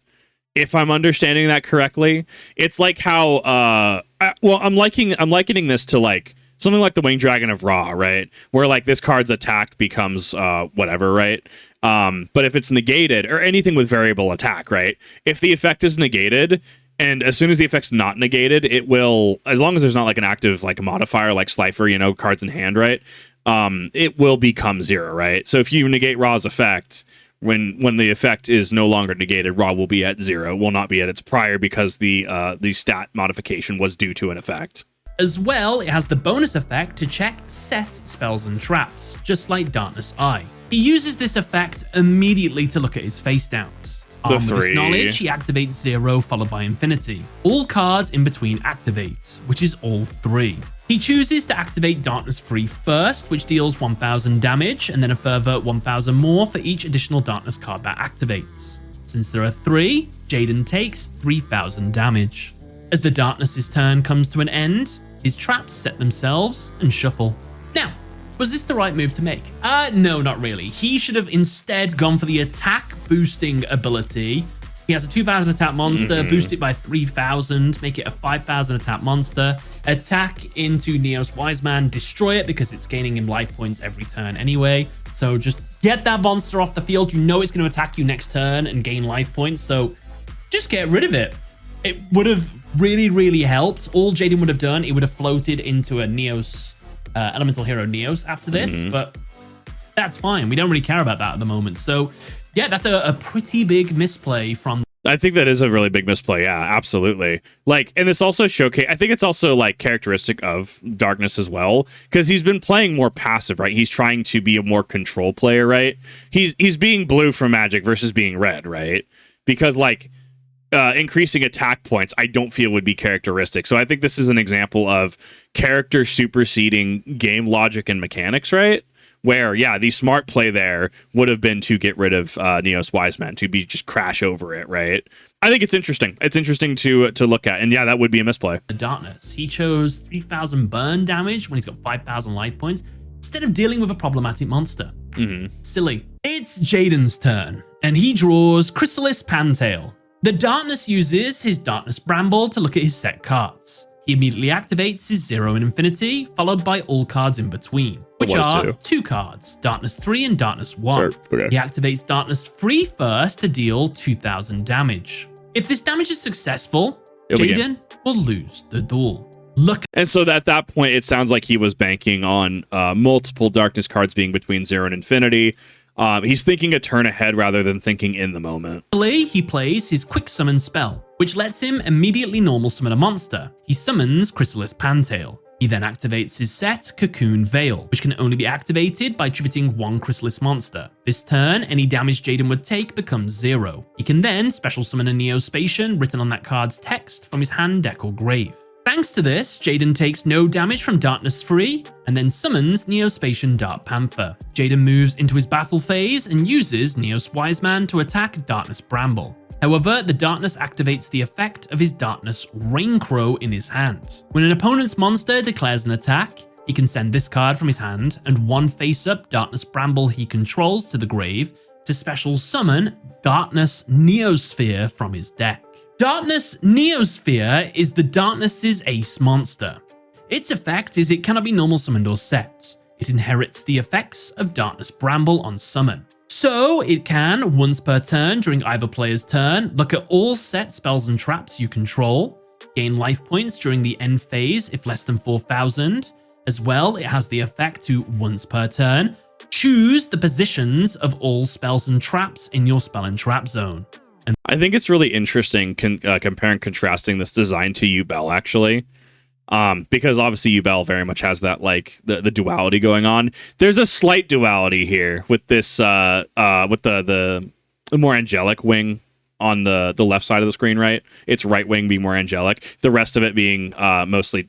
If I'm understanding that correctly, it's like how I'm likening this to like something like the Winged Dragon of Ra, right? Where like this card's attack becomes whatever, right? But if it's negated, or anything with variable attack, right? If the effect is negated, and as soon as the effect's not negated, it will, as long as there's not like an active like modifier like Slifer, you know, cards in hand, right? It will become 0, right? So if you negate Ra's effect, when the effect is no longer negated, Ra will be at 0, will not be at its prior, because the stat modification was due to an effect. As well, it has the bonus effect to check set spells and traps, just like Darkness Eye. He uses this effect immediately to look at his face downs. Armed with this knowledge, he activates 0 followed by Infinity. All cards in between activate, which is all 3. He chooses to activate Darkness Free first, which deals 1,000 damage, and then a further 1,000 more for each additional Darkness card that activates. Since there are 3, Jaden takes 3,000 damage. As the Darkness's turn comes to an end, his traps set themselves and shuffle. Now, was this the right move to make? No, not really. He should have instead gone for the attack boosting ability. He has a 2,000 attack monster, boost it by 3,000, make it a 5,000 attack monster, attack into Neos Wise Man, destroy it because it's gaining him life points every turn anyway. So just get that monster off the field. You know it's going to attack you next turn and gain life points, so just get rid of it. It would have really helped. All Jaden would have done, it would have floated into a Neos, Elemental Hero Neos after this, but that's fine. We don't really care about that at the moment. So yeah, that's a pretty big misplay from... I think that is a really big misplay. Yeah, absolutely. Like, and this also I think it's also like characteristic of Darkness as well, because he's been playing more passive, right? He's trying to be a more control player, right? He's being blue from Magic versus being red, right? Because like increasing attack points, I don't feel would be characteristic. So I think this is an example of character superseding game logic and mechanics, right? Where, yeah, the smart play there would have been to get rid of Neos Wise Man, to be just crash over it, right? I think it's interesting. It's interesting to look at. And yeah, that would be a misplay. Darkness. He chose 3,000 burn damage when he's got 5,000 life points, instead of dealing with a problematic monster. Silly. It's Jaden's turn, and he draws Chrysalis Pantail. The Darkness uses his Darkness Bramble to look at his set cards. He immediately activates his 0 and Infinity, followed by all cards in between, which are 2 cards, Darkness 3 and Darkness 1. Okay. He activates Darkness 3 first to deal 2,000 damage. If this damage is successful, Jaden will lose the duel. And so at that point, it sounds like he was banking on multiple Darkness cards being between 0 and Infinity. He's thinking a turn ahead rather than thinking in the moment. He plays his Quick Summon spell, which lets him immediately normal summon a monster. He summons Chrysalis Pantail. He then activates his set Cocoon Veil, which can only be activated by tributing 1 Chrysalis monster. This turn, any damage Jaden would take becomes 0. He can then special summon a Neospatian written on that card's text from his hand, deck, or grave. Thanks to this, Jaden takes no damage from Darkness Free, and then summons Neospatian Dark Panther. Jaden moves into his battle phase and uses Neos Wise Man to attack Darkness Bramble. However, the Darkness activates the effect of his Darkness Raincrow in his hand. When an opponent's monster declares an attack, he can send this card from his hand and 1 face-up Darkness Bramble he controls to the grave to special summon Darkness Neosphere from his deck. Darkness Neosphere is the Darkness's ace monster. Its effect is it cannot be normal summoned or set. It inherits the effects of Darkness Bramble on summon. So it can, once per turn during either player's turn, look at all set spells and traps you control, gain life points during the end phase if less than 4,000, As well, it has the effect to, once per turn, choose the positions of all spells and traps in your spell and trap zone. And I think it's really interesting comparing and contrasting this design to Yu-GiOh, actually. Because obviously Yu-GiOh very much has that, like, the duality going on. There's a slight duality here with this with the more angelic wing on the left side of the screen, right? Its right wing being more angelic, the rest of it being mostly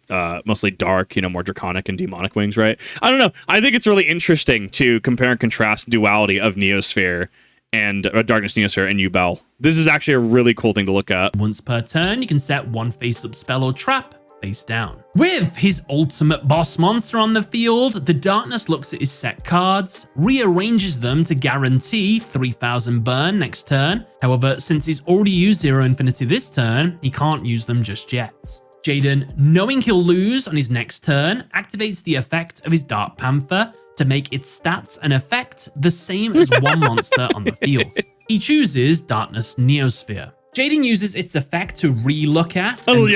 dark, you know, more draconic and demonic wings, right? I don't know. I think it's really interesting to compare and contrast duality of Neosphere and Darkness Neosphere and Yu-GiOh. This is actually a really cool thing to look at. Once per turn, you can set one face-up spell or trap face down. With his ultimate boss monster on the field, the Darkness looks at his set cards, rearranges them to guarantee 3000 burn next turn. However, since he's already used Zero Infinity this turn, he can't use them just yet. Jaden, knowing he'll lose on his next turn, activates the effect of his Dark Panther to make its stats and effect the same as one monster on the field. He chooses Darkness Neosphere. Jaden uses its effect to re-look at and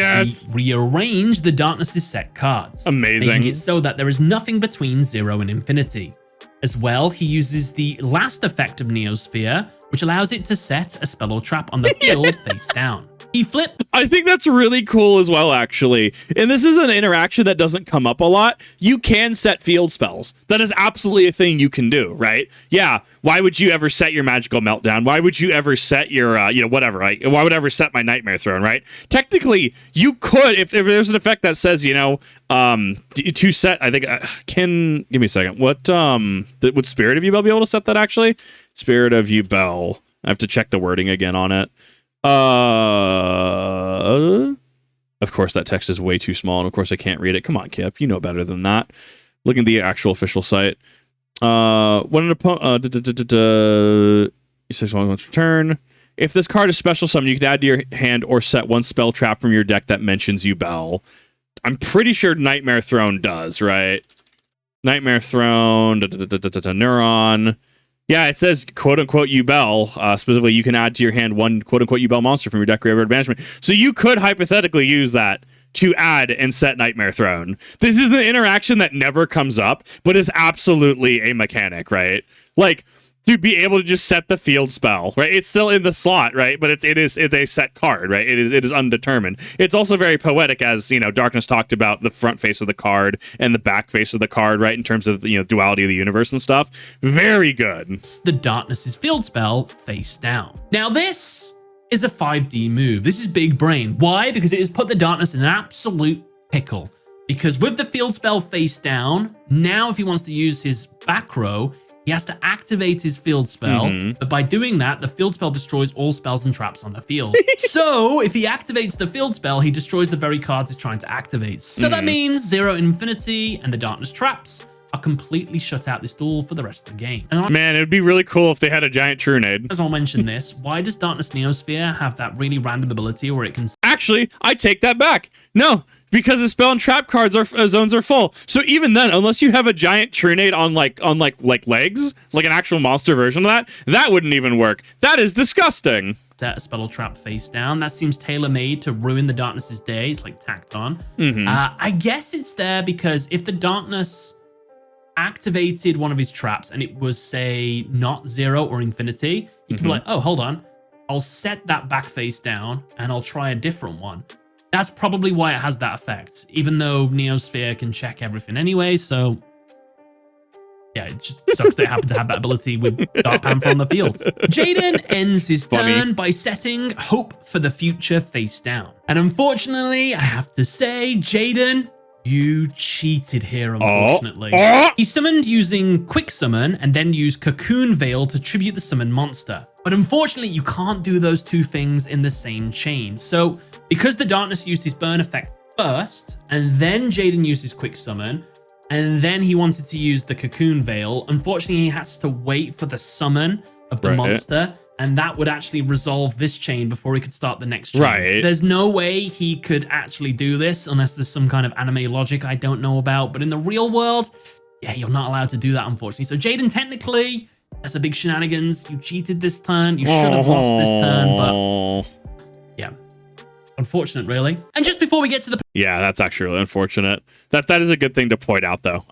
rearrange the Darkness's set cards. Amazing. Making it so that there is nothing between 0 and infinity. As well, he uses the last effect of Neosphere, which allows it to set a spell or trap on the field face down. He flipped. I think that's really cool as well, actually. And this is an interaction that doesn't come up a lot. You can set field spells. That is absolutely a thing you can do, right? Yeah. Why would you ever set your Magical Meltdown? Why would you ever set your, whatever, right? Why would I ever set my Nightmare Throne, right? Technically, you could, if there's an effect that says, to set, I think, give me a second. Would Spirit of Yu-GiOh be able to set that, actually? Spirit of Yu-GiOh. I have to check the wording again on it. Of course, that text is way too small, and of course I can't read it. Come on, Kip, you know better than that. Look at the actual official site. When an opponent, you say someone wants to return. If this card is special summon, you can add to your hand or set one spell trap from your deck that mentions Yu-GiOh. I'm pretty sure Nightmare Throne does, right? Nightmare Throne, Neuron. Yeah, it says quote-unquote Yu-GiOh. Specifically, you can add to your hand one quote-unquote Yu-GiOh monster from your deck graveyard banishment. So you could hypothetically use that to add and set Nightmare Throne. This is the interaction that never comes up, but is absolutely a mechanic, right? Like, to be able to just set the field spell, right? It's still in the slot, right? But it's a set card, right? It is undetermined. It's also very poetic, as Darkness talked about the front face of the card and the back face of the card, right? In terms of duality of the universe and stuff. Very good. The Darkness's field spell face down. Now this is a 5D move. This is big brain. Why? Because it has put the Darkness in an absolute pickle. Because with the field spell face down, now if he wants to use his back row, he has to activate his field spell, but by doing that, the field spell destroys all spells and traps on the field. So if he activates the field spell, he destroys the very cards he's trying to activate. So that means Zero Infinity and the Darkness traps are completely shut out this duel for the rest of the game. And man, it'd be really cool if they had a giant Trunade. As I'll mention this, why does Darkness Neosphere have that really random ability where it can... Actually, I take that back. No, because the spell and trap cards zones are full. So even then, unless you have a giant Trunade on legs, like an actual monster version of that wouldn't even work. That is disgusting. Set a spell or trap face down. That seems tailor-made to ruin the Darkness's day. It's like tacked on. I guess it's there because if the Darkness activated one of his traps and it was, say, not 0 or infinity, you could be like, oh, hold on. I'll set that back face down and I'll try a different one. That's probably why it has that effect, even though Neosphere can check everything anyway, so yeah, it just sucks they happen to have that ability with Dark Panther on the field. Jaden ends his turn by setting Hope for the Future face down. And unfortunately, I have to say, Jaden, you cheated here, unfortunately. He summoned using Quick Summon and then used Cocoon Veil to tribute the summoned monster. But unfortunately, you can't do those two things in the same chain. So because the Darkness used his burn effect first, and then Jaden used his Quick Summon, and then he wanted to use the Cocoon Veil, unfortunately, he has to wait for the summon of the monster, and that would actually resolve this chain before he could start the next chain. There's no way he could actually do this unless there's some kind of anime logic I don't know about, but in the real world, yeah, you're not allowed to do that, unfortunately. So Jaden, technically, that's a big shenanigans. You cheated this turn. You should have lost this turn, but yeah. Unfortunate, really. And just before we get to the yeah, that's actually really unfortunate. That is a good thing to point out, though.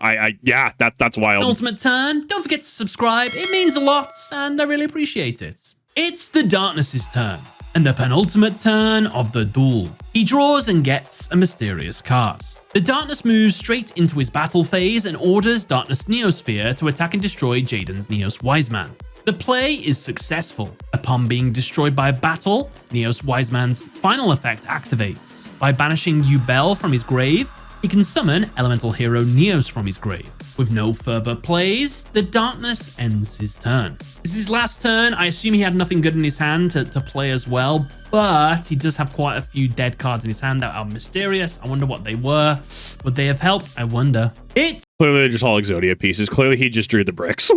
Yeah, that's wild. Ultimate turn, don't forget to subscribe. It means a lot, and I really appreciate it. It's the Darkness's turn, and the penultimate turn of the duel. He draws and gets a mysterious card. The Darkness moves straight into his battle phase and orders Darkness Neosphere to attack and destroy Jaden's Neos Wiseman. The play is successful. Upon being destroyed by a battle, Neos Wiseman's final effect activates. By banishing Yubel from his grave, he can summon Elemental Hero Neos from his grave. With no further plays, the Darkness ends his turn. This is his last turn. I assume he had nothing good in his hand to play as well, but he does have quite a few dead cards in his hand that are mysterious. I wonder what they were. Would they have helped? I wonder. It's clearly they're just all Exodia pieces. Clearly he just drew the bricks.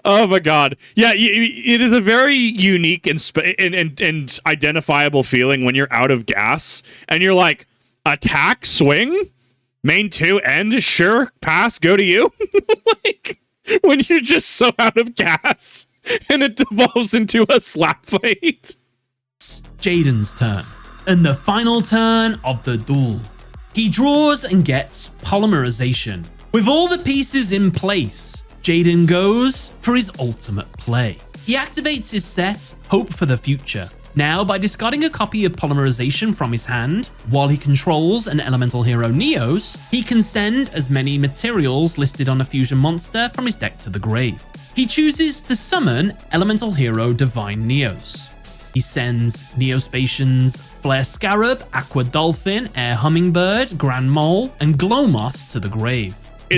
Oh my god. Yeah, it is a very unique and identifiable feeling when you're out of gas and you're like, attack, swing, main 2, end, sure, pass, go to you. Like, when you're just so out of gas and it devolves into a slap fight. Jaden's turn, and the final turn of the duel. He draws and gets polymerization. With all the pieces in place, Jaden goes for his ultimate play. He activates his set, Hope for the Future. Now, by discarding a copy of Polymerization from his hand, while he controls an Elemental Hero Neos, he can send as many materials listed on a fusion monster from his deck to the grave. He chooses to summon Elemental Hero Divine Neos. He sends Neospatians Flare Scarab, Aqua Dolphin, Air Hummingbird, Grand Mole, and Glowmoss to the grave.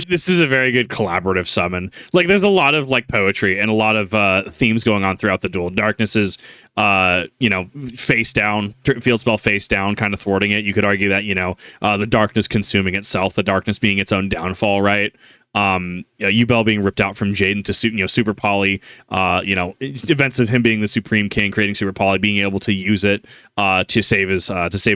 This is a very good collaborative summon. Like, there's a lot of like poetry and a lot of themes going on throughout the duel. Darkness is, face down, field spell face down, kind of thwarting it. You could argue that, the darkness consuming itself, the darkness being its own downfall, right? Yubel being ripped out from Jaden to Super Poly, events of him being the Supreme King, creating Super Poly, being able to use it to save his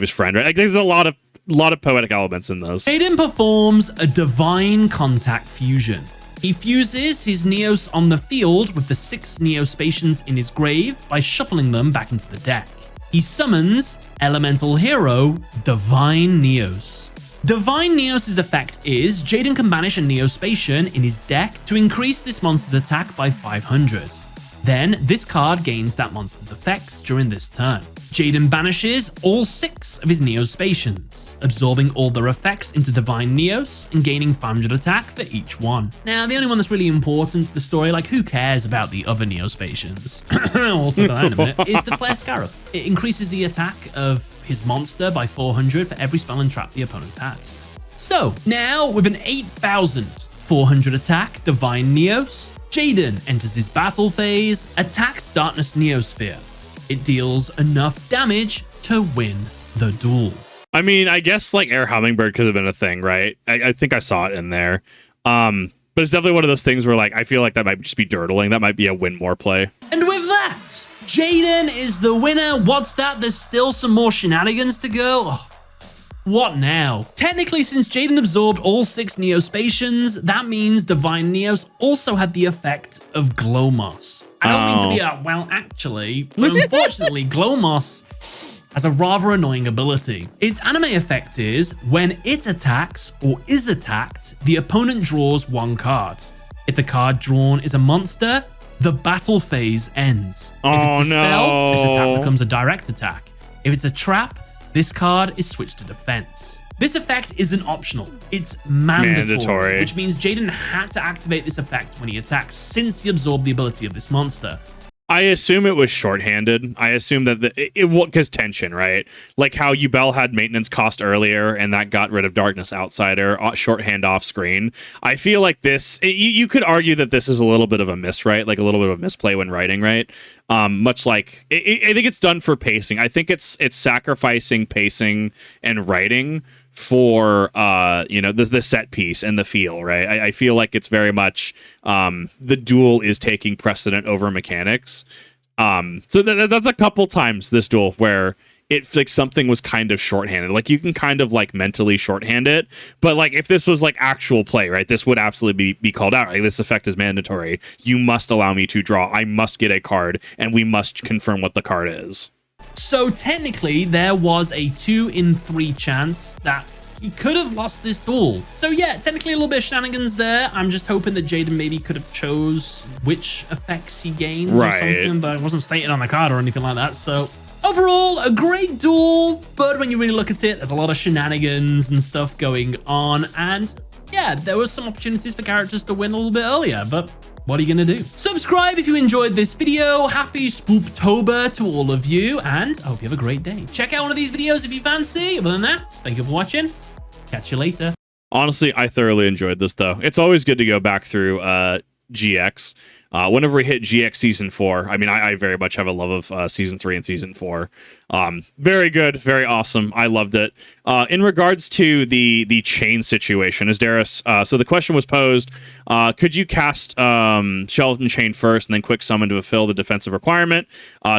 friend, right? Like, there's a lot of poetic elements in this. Jaden performs a Divine Contact fusion. He fuses his Neos on the field with the 6 Neospatians in his grave by shuffling them back into the deck. He summons Elemental Hero Divine Neos. Divine Neos' effect is Jaden can banish a Neospatian in his deck to increase this monster's attack by 500. Then, this card gains that monster's effects during this turn. Jaden banishes all 6 of his Neospatians, absorbing all their effects into Divine Neos and gaining 500 attack for each one. Now, the only one that's really important to the story, like who cares about the other Neospatians, we'll talk about that in a minute, is the Flare Scarab. It increases the attack of his monster by 400 for every spell and trap the opponent has. So, now with an 8,400 attack Divine Neos, Jaden enters his battle phase, attacks Darkness Neosphere. It deals enough damage to win the duel. I mean, I guess like Air Hummingbird could have been a thing, right? I think I saw it in there. But it's definitely one of those things where like I feel like that might just be dirtling. That might be a win more play. And with that, Jaden is the winner. What's that? There's still some more shenanigans to go. Oh, what now? Technically, since Jaden absorbed all 6 Neospatians, that means Divine Neos also had the effect of Glowmoss. I don't mean to be well, actually, but unfortunately, Glowmoss has a rather annoying ability. Its anime effect is, when it attacks or is attacked, the opponent draws 1 card. If the card drawn is a monster, the battle phase ends. If it's a spell, this attack becomes a direct attack. If it's a trap, this card is switched to defense. This effect isn't optional, it's mandatory, which means Jaden had to activate this effect when he attacks since he absorbed the ability of this monster. I assume it was shorthanded. I assume that because tension, right? Like how Yubel had maintenance cost earlier and that got rid of Darkness Outsider, shorthand off screen. I feel like this, you could argue that this is a little bit of a miss, right? Like a little bit of a misplay when writing, right? Much like, I think it's done for pacing. I think it's sacrificing pacing and writing for the set piece and the feel, right? I feel like it's very much the duel is taking precedent over mechanics. So that's a couple times this duel where it like something was kind of shorthanded. Like you can kind of like mentally shorthand it, but like if this was like actual play, right, this would absolutely be called out. Like this effect is mandatory. You must allow me to draw. I must get a card, and we must confirm what the card is. So technically, there was a 2 in 3 chance that he could have lost this duel. So yeah, technically a little bit of shenanigans there. I'm just hoping that Jaden maybe could have chose which effects he gains or something, but it wasn't stated on the card or anything like that. So overall, a great duel, but when you really look at it, there's a lot of shenanigans and stuff going on. And yeah, there were some opportunities for characters to win a little bit earlier, but what are you going to do? Subscribe if you enjoyed this video. Happy Spooptober to all of you, and I hope you have a great day. Check out one of these videos if you fancy. Other than that, thank you for watching. Catch you later. Honestly, I thoroughly enjoyed this, though. It's always good to go back through GX. Whenever we hit GX Season 4, I mean, I very much have a love of Season 3 and Season 4. Very good, very awesome. I loved it. In regards to the chain situation, as Darius, so the question was posed, could you cast Skeleton Chain first and then quick summon to fulfill the defensive requirement?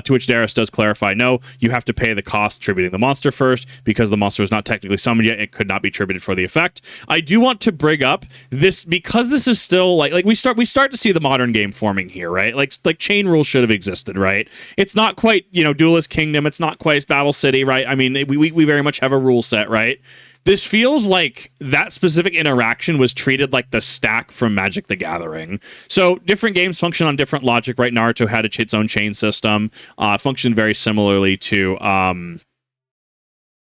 To which Darius does clarify, no, you have to pay the cost tributing the monster first, because the monster is not technically summoned yet. It could not be tributed for the effect. I do want to bring up this, because this is still like we start to see the modern game forming here, right? Like chain rules should have existed, right? It's not quite, Duelist Kingdom. It's not quite Battle City, right? I mean, we very much have a rule set, right? This feels like that specific interaction was treated like the stack from Magic the Gathering. So different games function on different logic, right? Naruto had its own chain system, functioned very similarly to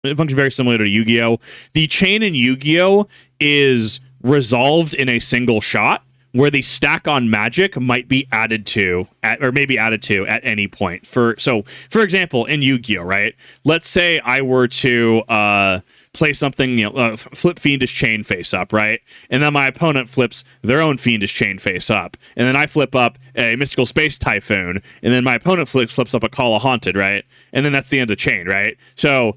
Yu-Gi-Oh. The chain in Yu-Gi-Oh is resolved in a single shot, where the stack on Magic might be added to at any point. For example, in Yu-Gi-Oh, right? Let's say I were to play something, flip Fiendish Chain face up, right? And then my opponent flips their own Fiendish Chain face up. And then I flip up a Mystical Space Typhoon. And then my opponent flips up a Call of Haunted, right? And then that's the end of the chain, right? So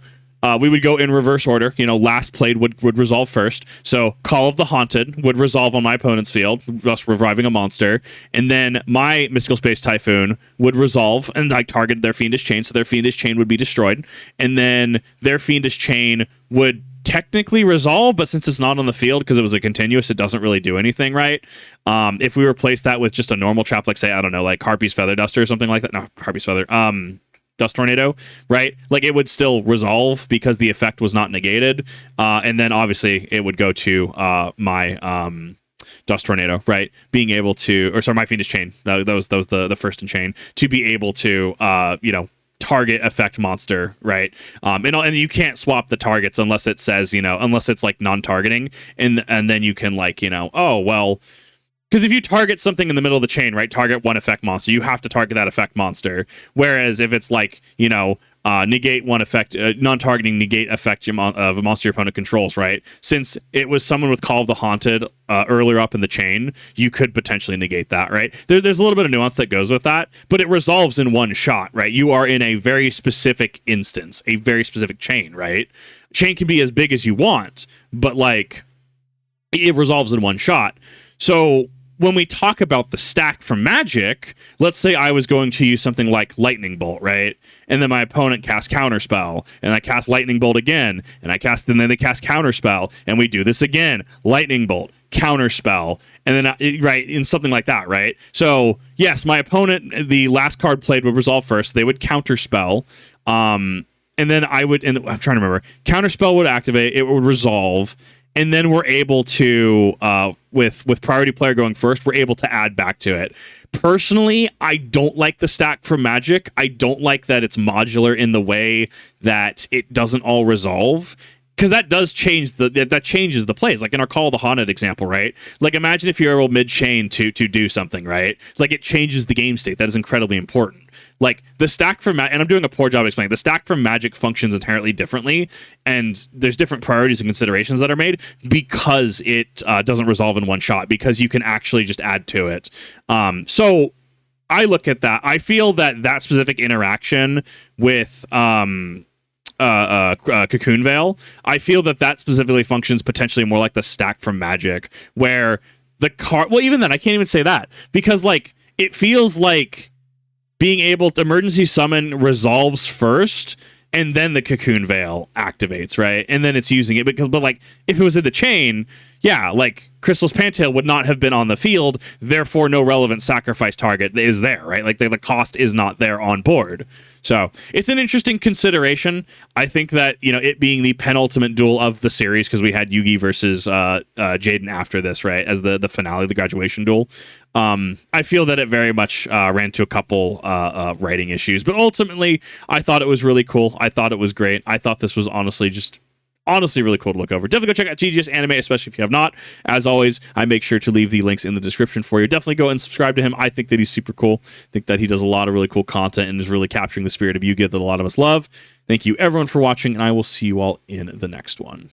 we would go in reverse order. Last played would resolve first. So Call of the Haunted would resolve on my opponent's field, thus reviving a monster. And then my Mystical Space Typhoon would resolve, and I targeted their Fiendish Chain, so their Fiendish Chain would be destroyed. And then their Fiendish Chain would technically resolve, but since it's not on the field because it was a continuous, it doesn't really do anything, right? If we replace that with just a normal trap, like say, I don't know, like Harpy's Feather Duster or something like that. No, Harpy's Feather. Dust Tornado, right? Like it would still resolve because the effect was not negated. And then obviously it would go to my Dust Tornado, right? Being able to, or sorry, my Fiendish Chain. That was the first in chain to be able to, target effect monster, right? And you can't swap the targets unless it says, unless it's like non-targeting, and then you can like, oh well. Because if you target something in the middle of the chain, right, target one effect monster, you have to target that effect monster. Whereas if it's like, negate one effect, non-targeting negate effect of a monster your opponent controls, right? Since it was someone with Call of the Haunted earlier up in the chain, you could potentially negate that, right? There's a little bit of nuance that goes with that, but it resolves in one shot, right? You are in a very specific instance, a very specific chain, right? Chain can be as big as you want, but like it resolves in one shot. So when we talk about the stack from Magic, let's say I was going to use something like Lightning Bolt, right? And then my opponent casts Counterspell, and I cast Lightning Bolt again, and then they cast Counterspell, and we do this again, Lightning Bolt, Counterspell, and then, right, in something like that, right? So, yes, my opponent, the last card played would resolve first, they would Counterspell, and then I'm trying to remember, Counterspell would activate, it would resolve, and then we're able to, with priority player going first, we're able to add back to it. Personally, I don't like the stack from Magic. I don't like that it's modular in the way that it doesn't all resolve. Because that does change that changes the plays. Like in our Call of the Haunted example, right? Like imagine if you're able mid-chain to do something, right? Like it changes the game state. That is incredibly important. Like the stack from and I'm doing a poor job explaining, the stack from Magic functions entirely differently, and there's different priorities and considerations that are made because it doesn't resolve in one shot, because you can actually just add to it. So I look at that. I feel that specific interaction with Cocoon Veil, I feel that specifically functions potentially more like the stack from Magic, where the card, well, even then I can't even say that, because like it feels like being able to emergency summon resolves first, and then the Cocoon Veil activates, right? And then it's using it but like if it was in the chain, yeah, like Crystal's Pantail would not have been on the field, therefore no relevant sacrifice target is there, right? Like the cost is not there on board. So it's an interesting consideration. I think that, you know, it being the penultimate duel of the series, because we had Yugi versus Jaden after this, right, as the finale, the graduation duel. I feel that it very much ran into a couple writing issues, but ultimately I thought it was really cool. I thought it was great. I thought this was honestly really cool to look over. Definitely go check out TGS Anime, especially if you have not. As always, I make sure to leave the links in the description for you. Definitely go and subscribe to him. I think that he's super cool. I think that he does a lot of really cool content and is really capturing the spirit of Yu-Gi-Oh! That a lot of us love. Thank you everyone for watching, and I will see you all in the next one.